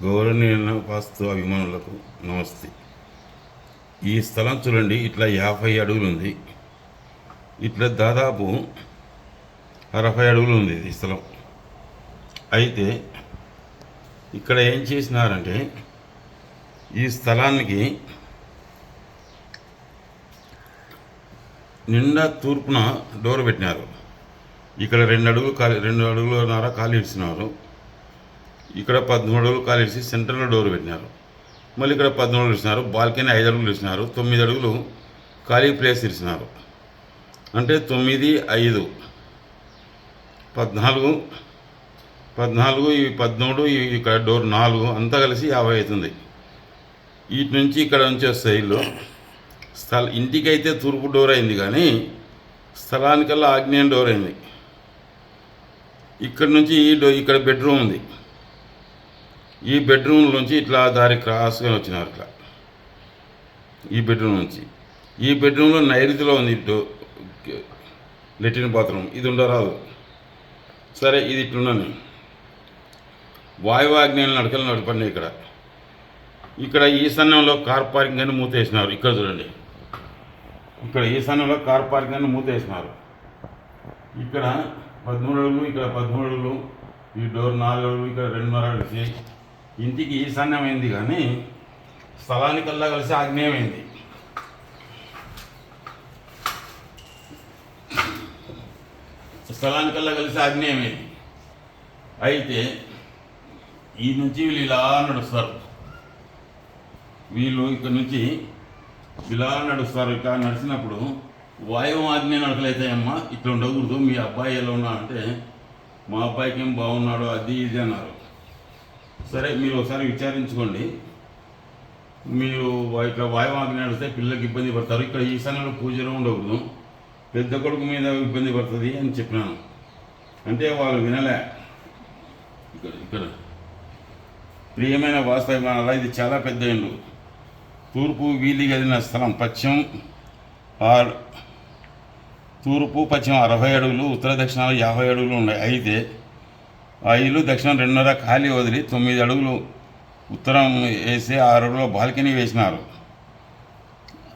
గౌరవనీయ వాస్తు అభిమానులకు నమస్తే. ఈ స్థలం చూడండి, ఇట్లా 50 అడుగులు ఉంది. ఇట్లా దాదాపు 60 అడుగులు ఉంది ఈ స్థలం. అయితే ఇక్కడ ఏం చేసినారంటే, ఈ స్థలానికి నిండా తూర్పున డోర్ పెట్టినారు. ఇక్కడ 2 అడుగులున్నర ఖాళీ ఇచ్చినారు. ఇక్కడ 13 అడుగులు ఖాళీ ఇచ్చి సెంటర్లో డోర్ పెట్టినారు. మళ్ళీ ఇక్కడ 14 అడుగులు ఇచ్చినారు. బాల్కనీ 5 అడుగులు ఇచ్చినారు. 9 అడుగులు ఖాళీ ప్లేస్ ఇచ్చినారు. అంటే 9, 5, 14, 13 ఇక్కడ డోర్ 4 అంతా కలిసి 50 అవుతుంది. వీటి నుంచి ఇక్కడ నుంచి వస్తాయి ఇల్లు. ఇంటికైతే తూర్పు డోర్ అయింది, కానీ స్థలానికల్లా ఆగ్నేయం డోర్ అయింది. ఇక్కడ నుంచి ఇక్కడ బెడ్రూమ్ ఉంది. ఈ బెడ్రూమ్ నుంచి ఇట్లా దారి క్రాస్గా వచ్చినారు. ఇట్లా ఈ బెడ్రూమ్లో నైరుతిలో ఉంది లెట్రిన్ బాత్రూమ్. ఇది ఉండరాదు. సరే, ఇది ఇట్లున్నాను. వాయువాగ్నేయులు నడకలు నడపండి. ఇక్కడ ఈశాన్యంలో కార్ పార్కింగ్ అని మూతేసినారు. ఇక్కడ చూడండి, ఇక్కడ ఈశాన్యంలో కార్ పార్కింగ్ అని మూతేసినారు. ఇక్కడ 13 అడుగులు, ఇక్కడ 13 అడుగులు, ఈ డోర్ 4 అడుగులు, ఇక్కడ 2.5 అడుగులు. ఇంటికి ఈశాన్యమైంది, కానీ స్థలానికల్లా కలిసి ఆగ్నేయమైంది. అయితే ఈ నుంచి వీళ్ళు ఇలా నడుస్తారు. ఇక్కడ నుంచి ఇలా నడుస్తారు. ఇట్లా నడిచినప్పుడు వాయువు ఆగ్నేయ నడకలైతాయమ్మా, ఇట్లా ఉండకూడదు. మీ అబ్బాయి ఎలా ఉన్నా అంటే, మా అబ్బాయికి ఏం బాగున్నాడు, అది ఇది అన్నారు. సరే, మీరు ఒకసారి విచారించుకోండి. మీరు ఇట్లా వాయువు ఆగ్నేయ నడిస్తే పిల్లలకి ఇబ్బంది పడతారు. ఇక్కడ ఈశాన్యంలో పూజలు ఉండకూడదు, పెద్ద కొడుకు మీద ఇబ్బంది పడుతుంది అని చెప్పినాను. అంటే వాళ్ళు వినలే. ఇక్కడ ప్రియమైన వాస్తవిమానాల, ఇది చాలా పెద్ద ఇల్లు. తూర్పు వీధి గదిన స్థలం తూర్పు పశ్చిమ 60 అడుగులు, ఉత్తర దక్షిణాలు 50 అడుగులు ఉన్నాయి. అయితే ఆ ఇల్లు దక్షిణం 2.5 ఖాళీ వదిలి 9 అడుగులు ఉత్తరం వేసి 6 అడుగుల బాల్కనీ వేసినారు.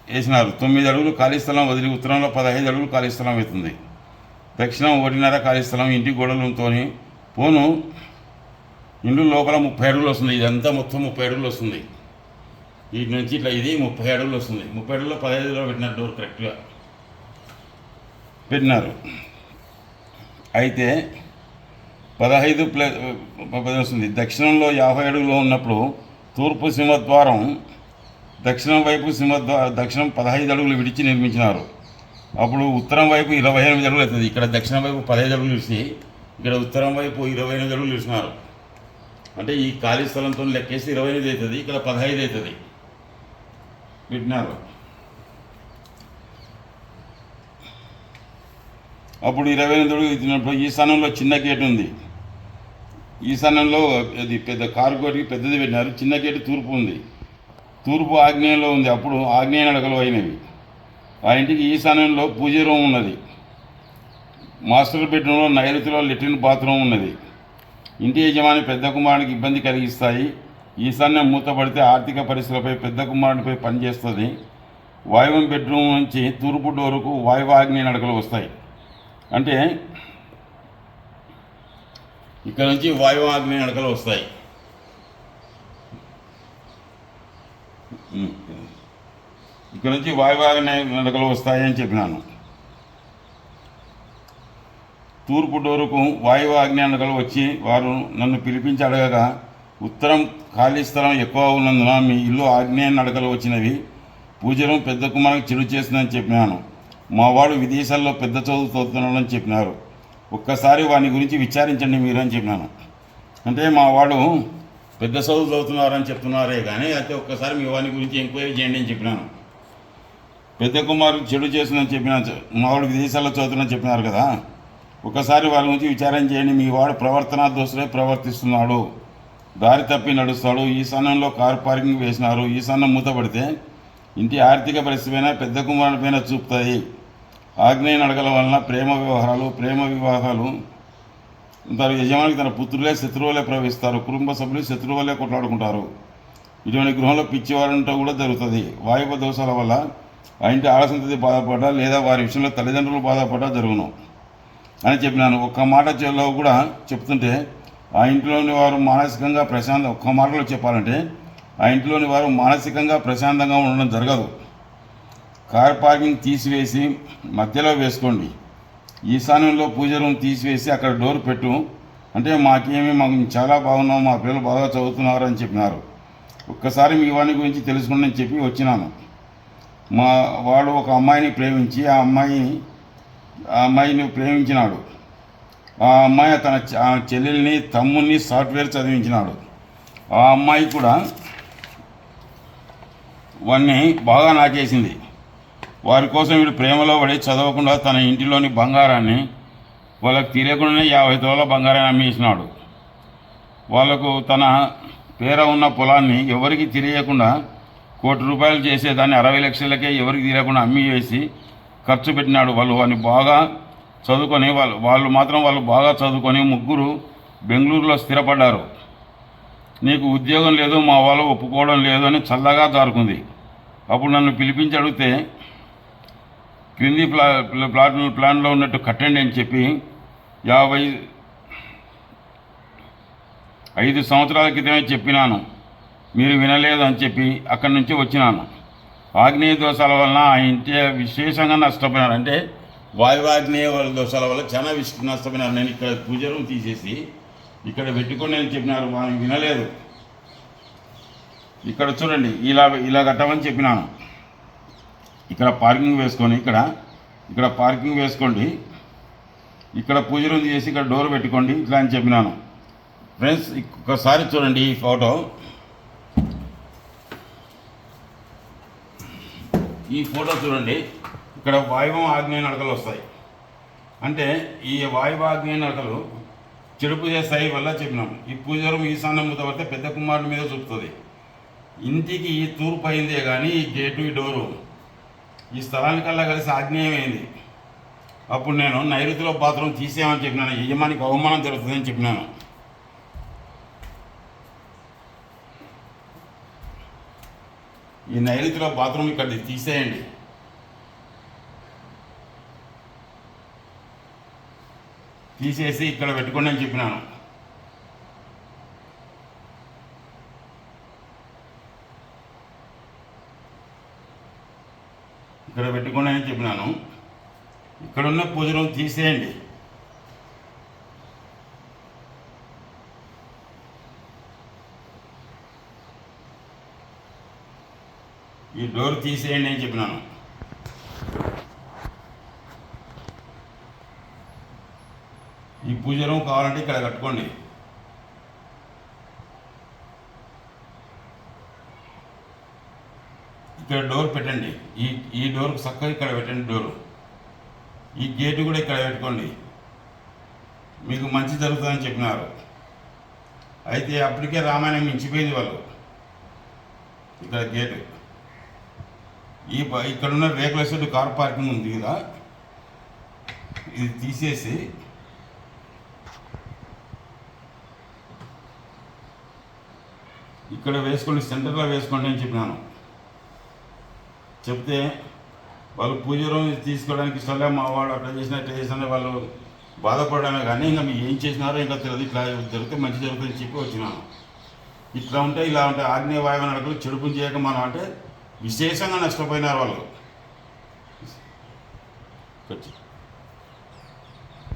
9 అడుగులు ఖాళీ స్థలం వదిలి ఉత్తరంలో 15 అడుగులు ఖాళీ స్థలం అవుతుంది. దక్షిణం 1.5 ఖాళీ స్థలం. ఇంటి గోడలతో పోను ఇండ్లు లోపల 30 అడుగులు వస్తుంది. ఇదంతా మొత్తం 30 అడుగులు వస్తుంది. వీటి నుంచి ఇట్లా ఇది 30 అడుగులు వస్తుంది. 30 అడుగులో 15 అడుగులో పెట్టినారు. డోర్ కరెక్ట్గా పెట్టినారు. అయితే 15 వస్తుంది. దక్షిణంలో 50 అడుగులో ఉన్నప్పుడు తూర్పు సింహద్వారం దక్షిణం వైపు దక్షిణం 15 అడుగులు విడిచి నిర్మించినారు. అప్పుడు ఉత్తరం వైపు 28 అడుగులు అవుతుంది. ఇక్కడ దక్షిణం వైపు 15 అడుగులు ఇచ్చి, ఇక్కడ ఉత్తరం వైపు 28 అడుగులు ఇచ్చినారు. అంటే ఈ ఖాళీ స్థలంతో లెక్కేసి 28 అవుతుంది. ఇక్కడ 15 అవుతుంది పెట్టినారు. అప్పుడు 28 అడుగులు ఇచ్చినప్పుడు ఈశాన్యంలో చిన్న గేటు ఉంది. ఈశాన్యంలో అది పెద్ద కారు కోటికి పెద్దది పెట్టినారు. చిన్న గేటు తూర్పు ఉంది. తూర్పు ఆగ్నేయంలో ఉంది. అప్పుడు ఆగ్నేయ నడకలు అయినవి. ఆ ఇంటికి ఈశాన్యంలో పూజ రూమ్ ఉన్నది. మాస్టర్ బెడ్రూమ్లో నైరుతిలో లెట్రిన్ బాత్రూమ్ ఉన్నది. ఇంటి యజమాని పెద్ద కుమారుడికి ఇబ్బంది కలిగిస్తాయి. ఈశాన్యం మూతపడితే ఆర్థిక పరిస్థితులపై పెద్ద కుమారుడిపై పనిచేస్తుంది. వాయువం బెడ్రూమ్ నుంచి తూర్పు డోరుకు వాయువు ఆగ్నేయ నడకలు వస్తాయి. అంటే ఇక్కడ నుంచి వాయువు ఆగ్నేయ నడకలు వస్తాయి. ఇక్కడ నుంచి వాయువాగ్నేయ నడకలు వస్తాయని చెప్పినాను. తూర్పు డోరుకు వాయువు ఆగ్నేయ నడకలు వచ్చి వారు నన్ను పిలిపించి అడగగా, ఉత్తరం ఖాళీ స్థలం ఎక్కువ ఉన్నందున మీ ఇల్లు ఆగ్నేయ నడకలు వచ్చినవి, పూజలు పెద్ద కుమారునికి చెడు చేస్తుందని చెప్పినాను. మా వాడు విదేశాల్లో పెద్ద చదువు చదువుతున్నాడని చెప్పినారు. ఒక్కసారి వాని గురించి విచారించండి మీరు అని చెప్పినాను. అంటే మా వాడు పెద్ద చదువు చదువుతున్నారని చెప్తున్నారే, కానీ అయితే ఒక్కసారి మీ వాని గురించి ఎంక్వైరీ చేయండి అని చెప్పినాను. పెద్ద కుమారుడికి చెడు చేస్తుందని చెప్పినా, మా వాడు విదేశాల్లో చదువుతుందని చెప్పినారు కదా, ఒకసారి వాళ్ళ గురించి విచారం చేయండి. మీ వాడు ప్రవర్తనా దోషులై ప్రవర్తిస్తున్నాడు, దారి తప్పి నడుస్తాడు. ఈశాన్యంలో కారు పార్కింగ్ వేసినారు. ఈశాన్యం మూతపడితే ఇంటి ఆర్థిక పరిస్థితి పైన పెద్ద కుమారుడి పైన చూపుతాయి. ఆగ్నేయ నడకల వలన ప్రేమ వివాహాలు యజమానికి తన పుత్రులే శత్రువులే ప్రవేశిస్తారు, కుటుంబ సభ్యులు శత్రువులే కొట్లాడుకుంటారు. ఇటువంటి గృహంలో పిచ్చివారంటూ కూడా జరుగుతుంది. వాయువ దోషాల వల్ల ఆ ఇంటి ఆడసంతతి బాధపడ్డా లేదా వారి విషయంలో తల్లిదండ్రులు బాధపడ్డా జరుగును అని చెప్పినాను. ఒక్క మాట కూడా చెప్తుంటే ఆ ఇంట్లోని వారు మానసికంగా ఒక్క మాటలో చెప్పాలంటే ఆ ఇంట్లోని వారు మానసికంగా ప్రశాంతంగా ఉండడం జరగదు. కార్ పార్కింగ్ తీసివేసి మధ్యలో వేసుకోండి. ఈశాన్యంలో పూజ రూమ్ తీసివేసి అక్కడ డోర్ పెట్టు అంటే మాకు చాలా బాగున్నాం, మా పిల్లలు బాగా చదువుతున్నారు అని చెప్పినారు. ఒక్కసారి మీ వాని గురించి తెలుసుకోండి అని చెప్పి వచ్చినాను. వాడు ఒక అమ్మాయిని ప్రేమించి ఆ అమ్మాయిని ప్రేమించినాడు. ఆ అమ్మాయి తన చెల్లెల్ని తమ్ముడిని సాఫ్ట్వేర్ చదివించినాడు. ఆ అమ్మాయి కూడా వాడిని బాగా నాకేసింది. వారి కోసం వీడు ప్రేమలో పడి చదవకుండా తన ఇంటిలోని బంగారాన్ని వాళ్ళకు తెలియకుండానే 50 తులాల బంగారాన్ని అమ్మేసినాడు. వాళ్లకు తన పేర ఉన్న పొలాన్ని ఎవరికి తెలియకుండా ₹1 కోటి చేసేదాన్ని 60 లక్షలకే ఎవరికి తెలియకుండా అమ్మి వేసి ఖర్చు పెట్టినాడు. వాడిని బాగా చదువుకొని వాళ్ళు బాగా చదువుకొని ముగ్గురు బెంగళూరులో స్థిరపడ్డారు. నీకు ఉద్యోగం లేదు, మా వాళ్ళు ఒప్పుకోవడం లేదు అని చల్లగా జారుకుంది. అప్పుడు నన్ను పిలిపించి అడిగితే క్రింది ప్లాన్లో ఉన్నట్టు కట్టండి అని చెప్పి 55 సంవత్సరాల క్రితమే చెప్పినాను. మీరు వినలేదు అని చెప్పి అక్కడి నుంచి వచ్చినాను. ఆగ్నేయ దోషాల వలన ఆ ఇంటి విశేషంగా నష్టపోయినారు. అంటే వాయువాగ్నేయ దోషాల వల్ల చాలా నష్టపోయినారు. నేను ఇక్కడ పూజ రూమ్ తీసేసి ఇక్కడ పెట్టుకొని నేను చెప్పినారు, వాళ్ళు వినలేదు. ఇక్కడ చూడండి, ఇలా కట్టమని చెప్పినాను. ఇక్కడ పార్కింగ్ వేసుకొని ఇక్కడ పార్కింగ్ వేసుకోండి, ఇక్కడ పూజ రూమ్ చేసి ఇక్కడ డోర్ పెట్టుకోండి ఇట్లా అని చెప్పినాను. ఫ్రెండ్స్, ఒక్కసారి చూడండి ఈ ఫోటో. చూడండి, ఇక్కడ వాయువం ఆగ్నేయ నడకలు వస్తాయి. అంటే ఈ వాయువ ఆగ్నేయ నడకలు చెడుపు చేస్తాయి వల్ల చెప్పినాం. ఈ పూజ రూమ్ ఈశాన్యం మీద పడితే పెద్ద కుమారుడి మీద చూపుతుంది. ఇంటికి ఈ తూర్పు అయిందే కానీ ఈ గేటు ఈ డోరు ఈ స్థలానికల్లా కలిసి ఆగ్నేయమైంది. అప్పుడు నేను నైరుతిలో బాత్రూమ్ తీసేయమని చెప్పినాను. యజమానికి అవమానం జరుగుతుందని చెప్పినాను. ఈ నైరుతిలో బాత్రూమ్ ఇక్కడ తీసేయండి. తీసేసి ఇక్కడ పెట్టుకోండి అని చెప్పినాను. ఇక్కడ పెట్టుకోండి అని చెప్పినాను. ఇక్కడున్న పూజ రూమ్ తీసేయండి. ఈ డోర్ తీసేయండి అని చెప్పినాను. ఈ పూజ రూమ్ కావాలంటే ఇక్కడ కట్టుకోండి. ఇక్కడ డోర్ పెట్టండి. ఈ డోర్ చక్కగా ఇక్కడ పెట్టండి. డోరు ఈ గేటు కూడా ఇక్కడ పెట్టుకోండి. మీకు మంచి జరుగుతుందని చెప్పినారు. అయితే అప్పటికే రామాయణం మించిపోయింది వాళ్ళు. ఇక్కడ గేటు ఇక్కడున్న రేకుల షెడ్ కార్ పార్కింగ్ ఉంది కదా, ఇది తీసేసి ఇక్కడ వేసుకోండి, సెంటర్లో వేసుకోండి అని చెప్పినాను. చెప్తే వాళ్ళు పూజ రూమ్ తీసుకోవడానికి ఇష్టంలే, మా వాడు అట్లా చేసినా ఇట్లా చేసినా వాళ్ళు బాధపడమే. కానీ ఇంకా మీరు ఏం చేసినారో ఇంకా తెలియదు. ఇట్లా జరిగితే మంచి జరుగుతుందని చెప్పి వచ్చినాను. ఇట్లా ఉంటాయి ఆగ్నేయ వాయువు నడకలు చెడుపు చేయక మనం అంటే విశేషంగా నష్టపోయినారు వాళ్ళు.